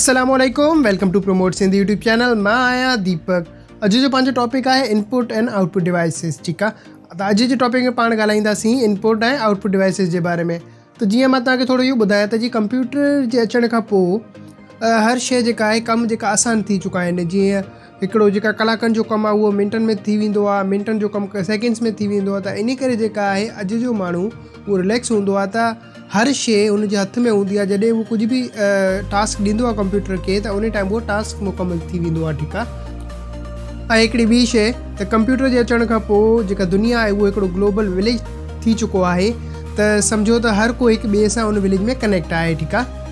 अस्सलामुअलैकुम, welcome to promote Sindhi YouTube channel. मां आहियां दीपक। अॼु जो पंहिंजो टॉपिक आहे इनपुट एंड आउटपुट डिवाइसिस। ठीकु आहे, त अॼु जे टॉपिक में पाण ॻाल्हाईंदासीं इनपुट ऐं आउटपुट डिवाइसिस जे बारे में। त जीअं मां तव्हांखे थोरो इहो ॿुधायां त जी कंप्यूटर जे अचण खां पोइ हर शइ जेका आहे कमु जेका आसान थी चुका आहिनि। जीअं हिकिड़ो जेका कलाकनि जो कमु आहे उहो मिंटनि में थी वेंदो आहे, मिंटनि जो कमु सेकेंड्स में थी वेंदो आहे। त इन करे जेका आहे अॼु जो माण्हू उहो रिलैक्स हूंदो आहे त हर शइ उनजे हथ में हूंदी आहे। जॾहिं उहो कुझु बि टास्क ॾींदो आहे कंप्यूटर खे त उन टाइम उहो टास्क मुकमल थी वेंदो आहे। ठीकु आहे। ऐं हिकिड़ी ॿी शइ त कंप्यूटर जे अचण खां पोइ जेका दुनिया आहे उहो हिकिड़ो ग्लोबल विलेज थी चुको आहे। त सम्झो त हर कोई हिक ॿिए सां उन विलेज में कनेक्ट आहे। ठीकु आहे।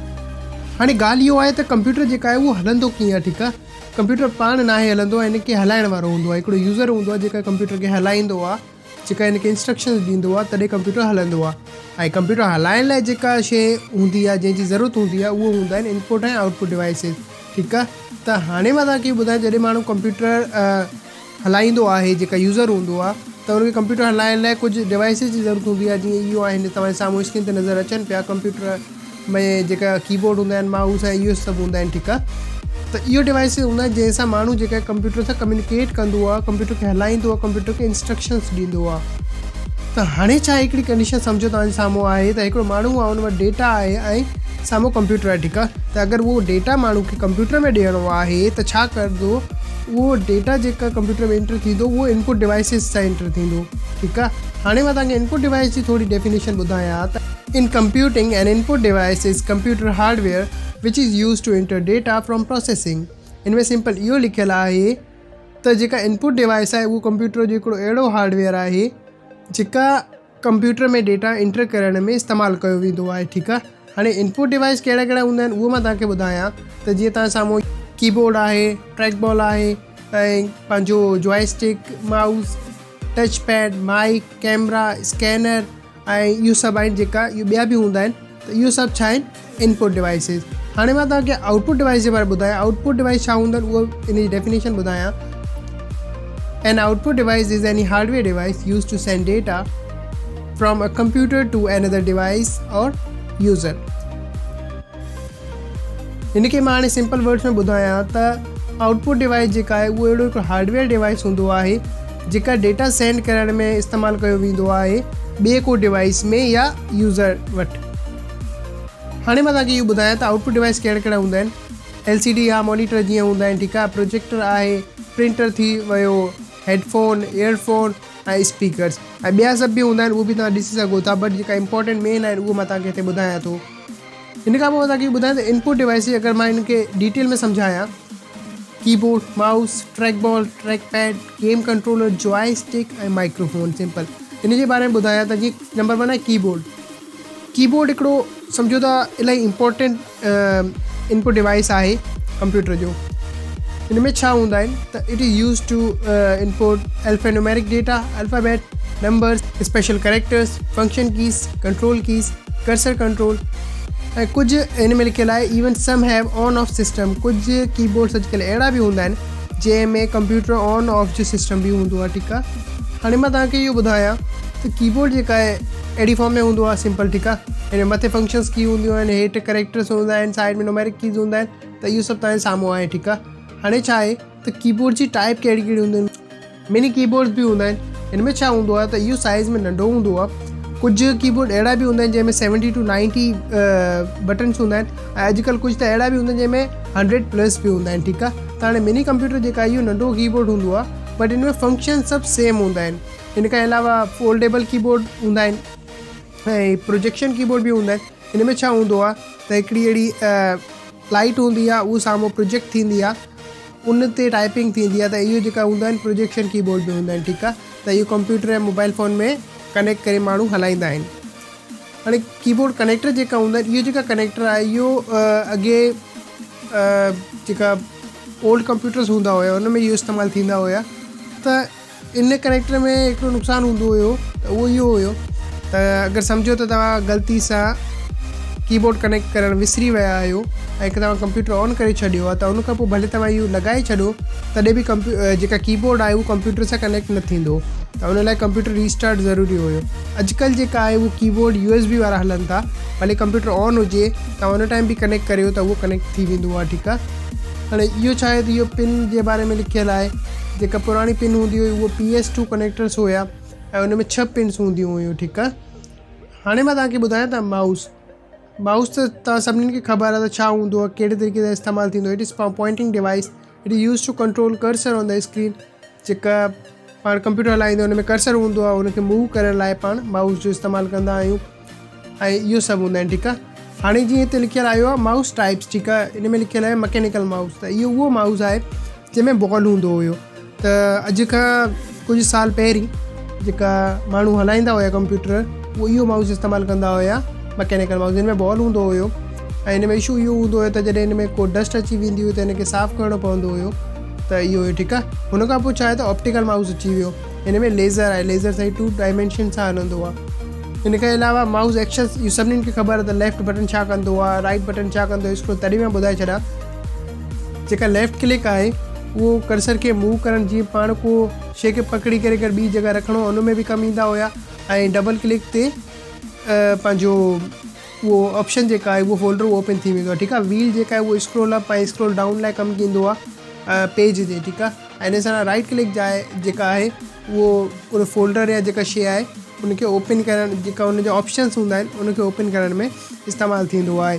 हाणे ॻाल्हि इहो आहे त कंप्यूटर जेका आहे उहो हलंदो कीअं आहे। ठीकु आहे। कंप्यूटर पाण नाहे हलंदो आहे, हिनखे हलाइण वारो हूंदो आहे, हिकिड़ो यूज़र हूंदो आहे जेका कंप्यूटर खे हलाईंदो आहे, जेका हिनखे इंस्ट्रक्शन्स ॾींदो आहे, तॾहिं कंप्यूटर हलंदो आहे। ऐं कंप्यूटर हलाइण लाइ जेका शइ हूंदी आहे, जंहिंजी ज़रूरत हूंदी आहे, उहो हूंदा आहिनि इनपुट ऐं आउटपुट डिवाइसिस। ठीकु आहे। त हाणे मां तव्हांखे ॿुधायां, जॾहिं माण्हू कंप्यूटर हलाईंदो आहे, जेका यूज़र हूंदो आहे, त हुनखे कंप्यूटर हलाइण लाइ कुझु डिवाइसिस जी ज़रूरत हूंदी आहे। जीअं इहो आहिनि तव्हांजे साम्हूं स्क्रीन ते नज़र अचनि पिया। कंप्यूटर में जेका कीबोर्ड हूंदा आहिनि, माउस ऐं इहो सभु हूंदा आहिनि। ठीकु आहे। त इहो डिवाइसिस हूंदा आहिनि जंहिंसां माण्हू जेका कंप्यूटर सां कम्युनिकेट कंदो आहे, कंप्यूटर खे हलाईंदो आहे, कंप्यूटर खे इंस्ट्रक्शन्स ॾींदो आहे। त हाणे छा हिकिड़ी कंडीशन सम्झो तव्हांजे साम्हूं आहे त हिकिड़ो माण्हू आहे, हुन वटि डेटा आहे ऐं साम्हूं कंप्यूटर आहे। ठीकु आहे। त अगरि उहो डेटा माण्हू खे कंप्यूटर में ॾियणो आहे त छा कंदो, उहो डेटा जेका कंप्यूटर में एंटर थींदो उहो इनपुट डिवाइसिस सां एंटर थींदो। ठीकु आहे। हाणे मां तव्हांखे इनपुट डिवाइस जी थोरी डेफिनेशन ॿुधायां त in computing an input device is computer hardware which is use to enter data from processing. हिन में सिंपल इहो लिखियलु आहे त जेका इनपुट डिवाइस आहे उहो कंप्यूटर जो हिकिड़ो अहिड़ो हार्डवेयर आहे जेका कंप्यूटर में डेटा एंटर करण में इस्तेमालु कयो वेंदो आहे। ठीकु आहे। हाणे इनपुट डिवाइस कहिड़ा कहिड़ा हूंदा आहिनि उहो मां तव्हांखे ॿुधायां त जीअं तव्हां साम्हूं कीबोर्ड आहे, ट्रैक बॉल आहे, ऐं पंहिंजो joystick, mouse, touchpad, mic, camera, scanner ऐं इहो सभु आहिनि जेका इहो ॿिया बि हूंदा आहिनि। त इहो सभु छा आहिनि, इनपुट डिवाइसिस। हाणे मां तव्हांखे आउटपुट डिवाइस जे बारे में ॿुधायां। आउटपुट डिवाइस छा हूंदा आहिनि उहो इन जी डेफिनेशन ॿुधायां। An output device is any hardware device use to send data from a computer to another device or user। हिनखे मां हाणे सिंपल वर्ड्स में ॿुधायां त आउटपुट डिवाइस जेका आहे उहो अहिड़ो हिकिड़ो हार्डवेयर डिवाइस हूंदो आहे जेका डेटा सेंड करण में इस्तेमालु कयो वेंदो आहे ॿिए को डिवाइस में या यूज़र वटि। हाणे मां तव्हांखे इहो ॿुधायां त आउटपुट डिवाइस कहिड़ा कहिड़ा हूंदा आहिनि। LCD या मॉनिटर जीअं हूंदा आहिनि। ठीकु आहे। प्रोजेक्टर आहे, प्रिंटर थी वियो, हेडफोन, ईयरफोन ऐं स्पीकर्स ऐं ॿिया सभु बि हूंदा आहिनि। उहो बि तव्हां ॾिसी सघो था, बट जेका इंपॉर्टेंट मेन आहिनि उहो मां तव्हांखे हिते ॿुधायां थो। हिन खां पोइ तव्हांखे ॿुधायां त इनपुट डिवाइस अगरि मां हिनखे डिटेल में सम्झायां, keyboard, mouse, track ball, track pad, game controller, joystick ऐं माइक्रोफोन। सिंपल हिन जे बारे में ॿुधायां त जीअं नंबर 1 आहे कीबोर्ड। कीबोर्ड हिकिड़ो सम्झो था इलाही इम्पोर्टेंट इनपुट डिवाइस आहे कंप्यूटर जो। हिन में छा हूंदा आहिनि त it is use to input alphanumeric data, alphabet, numbers, special characters, function keys, control keys, cursor control ऐं कुझु हिन में लिखियलु आहे even some have on off system. कुझु कीबोर्ड्स अॼुकल्ह अहिड़ा बि हूंदा आहिनि जंहिंमें कंप्यूटर ऑन ऑफ जो सिस्टम बि हूंदो आहे। ठीकु आहे। हाणे मां तव्हांखे इहो ॿुधायां त कीबोर्ड जेका आहे अहिड़ी फॉर्म में हूंदो आहे। सिंपल। ठीकु आहे। हिन में मथे फंक्शन्स की हूंदियूं आहिनि, हेठि कैरेक्टर्स हूंदा आहिनि, साइड में न्यूमेरिक कीज़ हूंदा आहिनि। त इहो सभु तव्हांजे साम्हूं आहे। ठीकु आहे। हाणे छा आहे त कीबोर्ड जी टाइप कहिड़ी कहिड़ी हूंदियूं आहिनि। मिनी कीबोर्ड्स बि हूंदा आहिनि। हिन में छा हूंदो आहे त इहो साइज़ में नंढो हूंदो आहे। कुझु कीबोर्ड अहिड़ा बि हूंदा आहिनि जंहिंमें 70 to 90 बटन्स हूंदा आहिनि ऐं अॼुकल्ह कुझु त अहिड़ा बि हूंदा आहिनि जंहिंमें 100+ बि हूंदा आहिनि। ठीकु आहे। त हाणे मिनी कंप्यूटर जेका इहो नंढो कीबोर्ड हूंदो आहे, बट हिन में फंक्शन सभु सेम हूंदा आहिनि। हिन खां अलावा फोल्डेबल कीबोर्ड हूंदा आहिनि ऐं प्रोजेक्शन कीबोर्ड बि हूंदा आहिनि। हिन में छा हूंदो आहे त हिकिड़ी अहिड़ी लाइट हूंदी आहे, उहो साम्हूं प्रोजेक्ट थींदी आहे, उन ते टाइपिंग थींदी आहे। त इहो जेका हूंदा आहिनि प्रोजेक्शन कीबोर्ड बि हूंदा आहिनि। ठीकु आहे। त इहो कंप्यूटर ऐं मोबाइल फ़ोन में कनेक्ट करे माण्हू हलाईंदा आहिनि। हाणे कीबोर्ड कनेक्टर जेका हूंदा आहिनि, इहो जेका कनेक्टर आहे इहो अॻे जेका ओल्ड कंप्यूटर्स हूंदा हुया उन में इहो इस्तेमालु थींदा हुया। त इन कनेक्टर में हिकिड़ो नुक़सानु हूंदो हुयो, त उहो इहो हुयो त अगरि सम्झो त तव्हां ग़लती सां कीबोर्ड कनेक्ट करणु विसरी विया आहियो ऐं तव्हां कंप्यूटर ऑन करे छॾियो आहे, त उन खां पोइ भले तव्हां इहो लॻाए छॾो, तॾहिं बि जेका कीबोर्ड आहे उहो कंप्यूटर सां कनेक्ट न थींदो। त उन लाइ कंप्यूटर रीस्टार्ट ज़रूरी हुयो। अॼुकल्ह जेका आहे उहो कीबोर्ड USB वारा हलनि था, भले कंप्यूटर ऑन हुजे तव्हां उन टाइम बि कनेक्ट करियो त उहो कनेक्ट थी वेंदो आहे। ठीकु आहे। हाणे इहो छा आहे त इहो पिन जे बारे में लिखियलु आहे। जेका पुराणी पिन हूंदी हुई उहो PS2 कनेक्टर्स हुया ऐं उन में 6 पिन्स हूंदियूं हुयूं। ठीकु आहे। हाणे मां तव्हांखे ॿुधायां त माउस त तव्हां सभिनीनि खे ख़बर आहे त छा हूंदो आहे, कहिड़े तरीक़े सां इस्तेमालु थींदो आहे। It is pointing device, it is use to control cursor on the screen. जेका पाण कंप्यूटर हलाईंदा हुन में कर्सर हूंदो आहे, उनखे मूव करण लाइ पाण माउस जो इस्तेमालु कंदा आहियूं ऐं इहो सभु हूंदा आहिनि। ठीकु आहे। हाणे जीअं हिते लिखियलु आयो आहे माउस टाइप्स। ठीकु आहे। इन में लिखियलु आहे मैकेनिकल माउस। त इहो उहो माउस आहे जंहिंमें बॉल हूंदो हुयो। त अॼु खां कुझु साल पहिरीं जेका माण्हू हलाईंदा हुया कंप्यूटर उहो इहो माउस इस्तेमालु कंदा हुया, मैकेनिकल माउस, जिन में बॉल हूंदो हुयो। ऐं हिन में इशू इहो हूंदो हुयो त जॾहिं हिन में को डस्ट अची वेंदी हुई त हिनखे साफ़ु करिणो पवंदो हुयो। त इहो हुयो। ठीकु आहे। हुन खां पोइ छा आहे त ऑप्टिकल माउस अची वियो। हिन में लेज़र आहे, लेज़र सां 2 डायमेंशन सां हलंदो आहे। हिन खां अलावा माउस एक्शन इहो सभिनीनि खे ख़बर आहे त लेफ्ट बटन छा कंदो आहे, राइट बटन छा कंदो आहे। स्क्रोल तॾहिं मां ॿुधाए छॾियां। जेका लेफ्ट क्लिक आहे उहो कर्सर खे मूव करणु, जीअं पाण को शइ खे पकड़ी करे ॿी जॻह रखिणो, उन में बि कमु ईंदा हुया। ऐं डबल क्लिक ते पंहिंजो उहो ऑप्शन जेका आहे उहो फोल्डर ओपन थी वेंदो आहे। ठीकु आहे। व्हील जेका आहे उहो स्क्रोल अप ऐं स्क्रोल डाउन लाइ कमु ईंदो आहे पेज ते। ठीकु आहे। ऐं हिन सां राइट क्लिक जेका आहे उहो उन फोल्डर या जेका शइ आहे उनखे ओपन करणु, जेका उनजा ऑप्शन्स हूंदा आहिनि उनखे ओपन करण में इस्तेमालु थींदो आहे।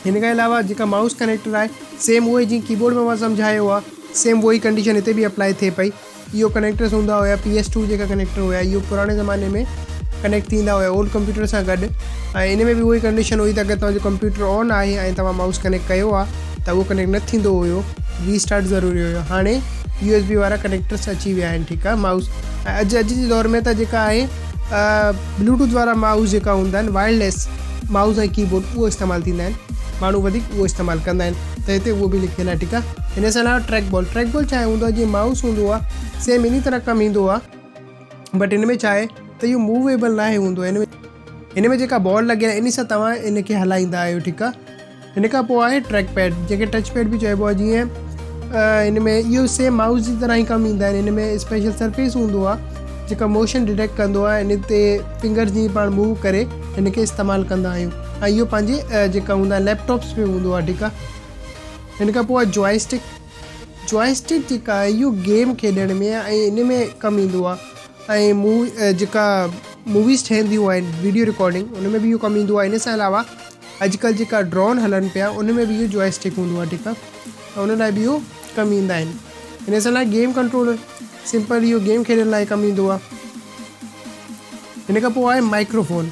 हिन खां अलावा जेका माउस कनेक्टर आहे सेम उहो ई जीअं कीबोर्ड में मां सम्झायो आहे, सेम उहो ई कंडीशन हिते बि अप्लाई थिए पई। इहो कनेक्टर्स हूंदा हुया PS2 जेका कनेक्टर हुया, इहो पुराणे ज़माने में कनेक्ट थींदा हुया ओल्ड कंप्यूटर सां गॾु। ऐं इन में बि उहो ई कंडीशन हुई त अगरि तव्हांजो कंप्यूटर ऑन आहे ऐं तव्हां माउस कनेक्ट कयो आहे त उहो कनेक्ट न थींदो हुयो, रीस्टार्ट ज़रूरी हुयो। हाणे USB वारा कनेक्टर्स अची विया आहिनि। ठीकु आहे। माउस ऐं अॼु जे दौर में त जेका आहे ब्लूटूथ वारा माउस जेका हूंदा आहिनि, वायरलेस माउस ऐं कीबोर्ड, उहो इस्तेमालु थींदा आहिनि। माण्हू वधीक उहो इस्तेमालु कंदा आहिनि। त हिते उहो बि लिखियलु आहे। ठीकु आहे। हिन सां अलावा ट्रैक बॉल छा आहे हूंदो आहे, जीअं माउस हूंदो आहे सेम इन तरह कमु ईंदो आहे, बट हिन में छा आहे त इहो मूवेबल न आहे हूंदो आहे। हिन में जेका बॉल लॻियल आहे इन सां तव्हां इनखे हलाईंदा आहियो। ठीकु आहे। हिन खां पोइ आहे ट्रैक पैड, जेके टच पैड बि चइबो आहे। जीअं हिन में इहो सेम माउस जी तरह ई कमु ईंदा आहिनि। हिन में स्पेशल सरफेस हूंदो आहे जेका मोशन डिटेक्ट कंदो आहे। हिन ते फिंगर जीअं पाण मूव करे हिनखे इस्तेमालु कंदा आहियूं। ऐं इहो पंहिंजे जेका हूंदा आहिनि लैपटॉप्स में हूंदो आहे। ठीकु आहे। हिन खां पोइ आहे जॉयस्टिक जेका आहे इहो गेम खेॾण में ऐं इन में कमु ईंदो आहे। ऐं जेका मूवीज़ ठहंदियूं आहिनि वीडियो रिकॉर्डिंग, उन में बि इहो कमु ईंदो आहे। इन सां अलावा अॼुकल्ह जेका ड्रोन हलनि पिया उन में बि इहो जॉयस्टिक हूंदो आहे। ठीकु आहे। ऐं उन लाइ बि इहो कमु ईंदा आहिनि। हिन सां लाइ गेम कंट्रोलर, सिंपल इहो गेम खेॾण लाइ कमु ईंदो आहे। हिन खां पोइ आहे माइक्रोफोन।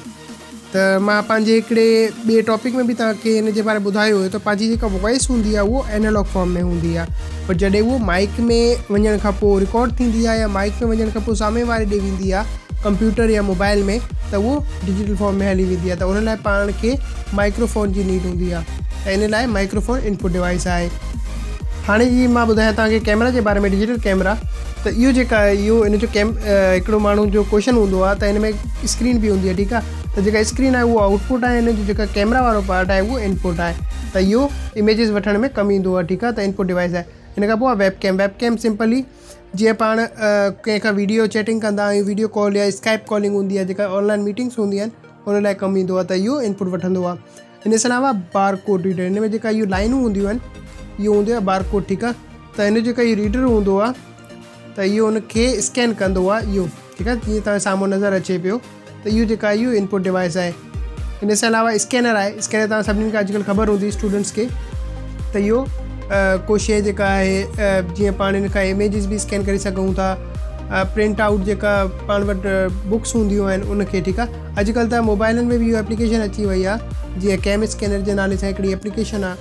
त मां पंहिंजे हिकिड़े ॿिए टॉपिक में बि तव्हांखे हिन जे बारे में ॿुधायो हुयो त पंहिंजी जेका वॉइस हूंदी आहे उहो एनालॉग फॉर्म में हूंदी आहे, पर जॾहिं उहो माइक में वञण खां पोइ रिकॉर्ड थींदी आहे या माइक में वञण खां पोइ साम्हूं वारे ॾे वेंदी आहे कंप्यूटर या मोबाइल में, त उहो डिजिटल फॉर्म में हली वेंदी आहे। त उन लाइ पाण खे माइक्रोफोन जी नीड हूंदी आहे। त इन लाइ माइक्रोफोन इनपुट डिवाइस आहे। हाणे जी मां ॿुधायां तव्हांखे कैमरा जे बारे में। डिजिटल कैमरा त इहो जेका आहे इहो इन जो हिकिड़ो माण्हू जो क्वेश्चन हूंदो आहे त हिन में स्क्रीन बि हूंदी आहे। ठीकु आहे। त जेका स्क्रीन आहे उहो आउटपुट आहे, हिन जो जेका कैमरा वारो पार्ट आहे उहो इनपुट आहे। त इहो इमेजिस वठण में कमु ईंदो आहे। ठीकु आहे। त इनपुट डिवाइस आहे। हिन खां पोइ आहे वेबकैम सिंपली जीअं पाण कंहिंखां वीडियो चैटिंग कंदा आहियूं, वीडियो कॉल या स्काइप कॉलिंग हूंदी आहे, जेका ऑनलाइन मीटिंग्स हूंदी आहिनि उन लाइ कमु ईंदो आहे। त इहो इनपुट वठंदो आहे। हिन सां अलावा बारकोड रीडर, हिन में जेका इहो लाइनूं हूंदियूं आहिनि इहो हूंदो आहे बारकोड। ठीकु आहे। त हिन जो जेका इहो रीडर हूंदो आहे त इहो उनखे स्कैन कंदो आहे इहो। ठीकु आहे। जीअं तव्हांजे साम्हूं नज़र अचे पियो त इहो जेका इहो इनपुट डिवाइस आहे। हिन सां अलावा स्कैनर आहे। स्कैनर तव्हां सभिनीनि खे अॼुकल्ह ख़बर हूंदी स्टूडेंट्स खे त इहो को शइ जेका आहे जीअं पाण हिन खां इमेजिस बि स्कैन करे सघूं था, प्रिंट आउट जेका पाण वटि बुक्स हूंदियूं आहिनि उनखे। ठीकु आहे। अॼुकल्ह त मोबाइलनि में बि इहो एप्लीकेशन अची वई आहे, जीअं कैम स्कैनर जे नाले सां हिकिड़ी एप्लीकेशन आहे,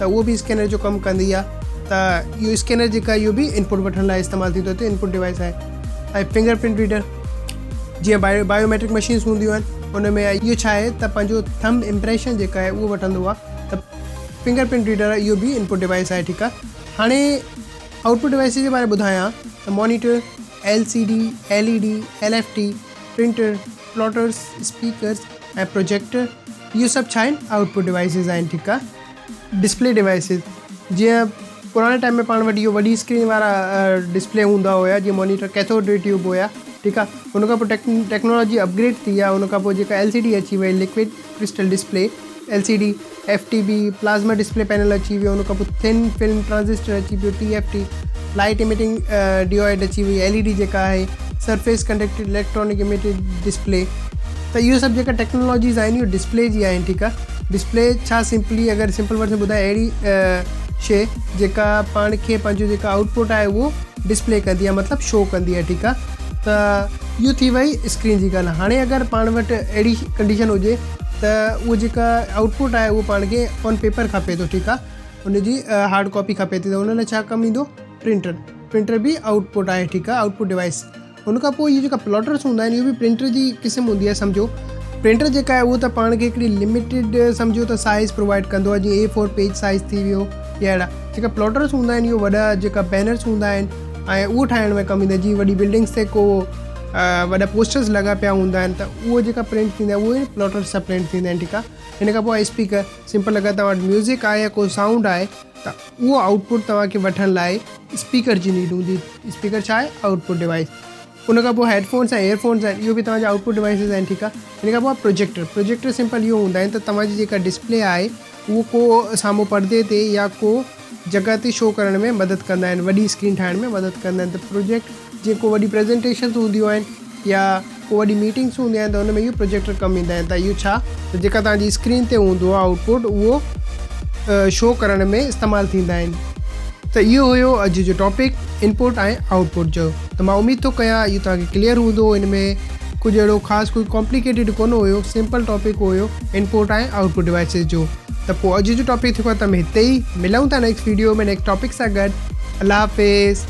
त उहो बि स्कैनर जो कमु कंदी आहे। त इहो स्कैनर जेका इहो बि इनपुट वठण लाइ इस्तेमालु थींदो आहे। इनपुट डिवाइस आहे। ऐं फिंगरप्रिंट रीडर जीअं बायोमेट्रिक मशीन्स हूंदियूं आहिनि उन में इहो छा आहे त पंहिंजो थंब इम्प्रेशन जेका आहे उहो वठंदो आहे। त फिंगरप्रिंट रीडर इहो बि इनपुट डिवाइस आहे। ठीकु आहे। हाणे आउटपुट डिवाइस जे बारे में ॿुधायां त monitor, LCD, LED, LFT, printer, plotters, speakers ऐं प्रोजेक्टर, इहो सभु छा आहिनि आउटपुट डिवाइसिस आहिनि। ठीकु आहे। डिस्प्ले डिवाइसिस जीअं पुराणे टाइम में पाण वटि इहो वॾी स्क्रीन वारा डिस्प्ले हूंदा हुया, जीअं मॉनिटर कैथोड रे ट्यूब हुया, ठीकु आहे। हुन खां पोइ टेक्नोलॉजी अपग्रेड थी आहे। हुन खां पोइ जेका LCD अची वई, liquid crystal display LCD, FTB plasma display panel अची वियो। हुन खां पोइ थिन फिल्म ट्रांजिस्टर अची पियो, TFT लाइट इमिटिंग डियोइड अची वई, LED जेका आहे, surface conducted electronic emitted display. त इहो सभु जेका टेक्नोलॉजीज़ आहिनि इहो डिस्प्ले जी आहिनि, ठीकु आहे। डिस्प्ले छा सिंपली अगरि सिंपल वर्ड में ॿुधाए, अहिड़ी शइ जेका पाण खे पंहिंजो जेका आउटपुट आहे उहो डिस्प्ले कंदी आहे, मतिलबु शो कंदी आहे, ठीकु आहे। त इहो थी वई स्क्रीन जी ॻाल्हि। हाणे अगरि पाण वटि अहिड़ी कंडीशन हुजे त उहो जेका आउटपुट आहे उहो पाण खे ऑन पेपर खपे थो, ठीकु आहे, हुनजी हार्ड कॉपी खपे थी, त हुन लाइ छा कमु ईंदो, प्रिंटर बि आउटपुट आहे, ठीकु आहे, आउटपुट डिवाइस। हुन खां पोइ इहे जेका प्लॉटर्स हूंदा आहिनि इहो बि प्रिंटर जी क़िस्म हूंदी आहे। सम्झो प्रिंटर जेका आहे उहो त पाण खे हिकिड़ी लिमिटेड सम्झो त साइज़ प्रोवाइड कंदो आहे, जीअं A4 पेज साइज़ थी वियो या अहिड़ा। जेका प्लॉटर्स हूंदा आहिनि इहो वॾा जेका बैनर्स हूंदा आहिनि ऐं उहो ठाहिण में कमु ईंदा आहिनि। जीअं वॾी बिल्डिंग्स ते को वॾा पोस्टर्स लॻा पिया हूंदा आहिनि, त उहो जेका प्रिंट थींदा आहिनि उहे प्लॉटर्स सां प्रिंट थींदा आहिनि, ठीकु आहे। हिन खां पोइ स्पीकर, सिंपल अगरि तव्हां वटि म्यूज़िक आहे या को साउंड आहे त उहो आउटपुट तव्हांखे वठण लाइ स्पीकर जी नीड हूंदी। स्पीकर छा आहे, आउटपुट डिवाइस। उन खां पोइ हेडफोन्स ऐं एयरफोन्स आहिनि, इहो बि तव्हांजा आउटपुट डिवाइसिस आहिनि, ठीकु आहे। हिन खां पोइ प्रोजेक्टर सिंपल इहो हूंदा आहिनि त तव्हांजी जेका डिस्प्ले आहे उहो को साम्हूं परदे ते या को जॻह ते शो करण में मदद कंदा आहिनि, वॾी स्क्रीन ठाहिण में मदद कंदा आहिनि। त प्रोजेक्ट जेको वॾी प्रेज़ेंटेशन्स हूंदियूं आहिनि या को वॾी मीटिंग्स हूंदियूं आहिनि त हुन में इहो प्रोजेक्टर कमु ईंदा आहिनि। त इहो छा, त जेका तव्हांजी स्क्रीन ते हूंदो आहे आउटपुट उहो शो करण में इस्तेमालु थींदा आहिनि। त इहो हुयो अॼु जो टॉपिक, इनपुट ऐं आउटपुट जो। त मां उमेद थो कयां इहो तव्हांखे क्लियर हूंदो। हिन में कुझु अहिड़ो ख़ासि कोई कॉम्प्लिकेटेड कोन हुयो, सिंपल टॉपिक हुयो इनपुट ऐं आउटपुट डिवाइसिस जो। त पोइ अॼु जो टॉपिक जेको आहे तव्हां हिते ई मिलूं था नेक्स्ट वीडियो में नेक्स्ट टॉपिक सां गॾु। अल्लाह हाफ़िज़।